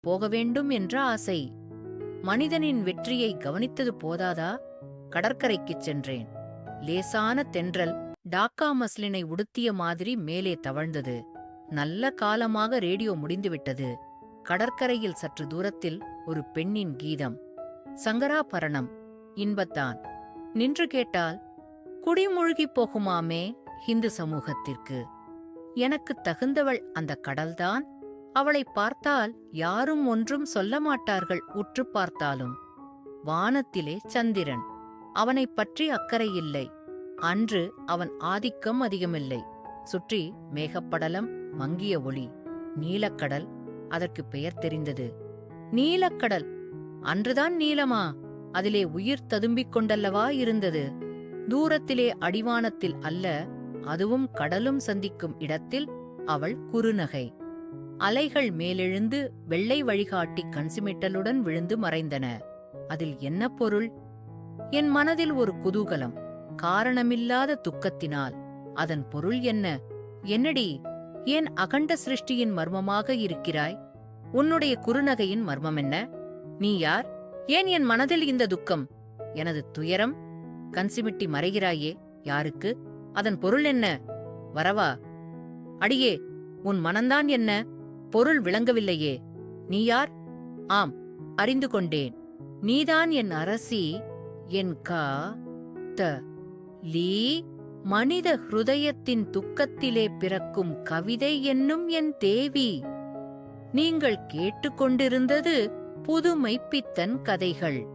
போக வேண்டும் என்ற ஆசை. மனிதனின் வெற்றியை கவனித்தது போதாதா? கடற்கரைக்குச் சென்றேன். லேசான தென்றல் டாக்கா மஸ்லினை உடுத்திய மாதிரி மேலே தவழ்ந்தது. நல்ல காலமாக ரேடியோ முடிந்துவிட்டது. கடற்கரையில் சற்று தூரத்தில் ஒரு பெண்ணின் கீதம். சங்கராபரணம். இன்பத்தான். நின்று கேட்டால் குடிமூழ்கிப் போகுமாமே ஹிந்து சமூகத்திற்கு. எனக்குத் தகுந்தவள் அந்த கடல்தான். அவளைப் பார்த்தால் யாரும் ஒன்றும் சொல்ல மாட்டார்கள். உற்று பார்த்தாலும் வானத்திலே சந்திரன். அவனைப் பற்றி அக்கறையில்லை. அன்று அவன் ஆதிக்கம் அதிகமில்லை. சுற்றி மேகப்படலம், மங்கிய ஒளி. நீலக்கடல். அதற்குப் பெயர் தெரிந்தது. நீலக்கடல். அன்றுதான் நீலமா? அதிலே உயிர் ததும்பிக் கொண்டல்லவா இருந்தது. தூரத்திலே அடிவானத்தில் அல்ல, அதுவும் கடலும் சந்திக்கும் இடத்தில் அவள் குறுநகை. அலைகள் மேலெழுந்து வெள்ளை வழிகாட்டி கண்சிமிட்டலுடன் விழுந்து மறைந்தன. அதில் என்ன பொருள்? என் மனதில் ஒரு குதூகலம். காரணமில்லாத துக்கத்தினால். அதன் பொருள் என்ன? என்னடி, ஏன் அகண்ட சிருஷ்டியின் மர்மமாக இருக்கிறாய்? உன்னுடைய குறுநகையின் மர்மம் என்ன? நீ யார்? ஏன் என் மனதில் இந்த துக்கம்? எனது துயரம்? கண்சிமிட்டி மறைகிறாயே, யாருக்கு? அதன் பொருள் என்ன? வரவா? அடியே, உன் மனந்தான் என்ன? பொருள் விளங்கவில்லையே. நீ யார்? ஆம், அறிந்து கொண்டேன். நீதான் என் அரசி, என் லீ மனித ஹிருதயத்தின் துக்கத்திலே பிறக்கும் கவிதை என்னும் என் தேவி. நீங்கள் கேட்டுக்கொண்டிருந்தது புதுமைப்பித்தன் கதைகள்.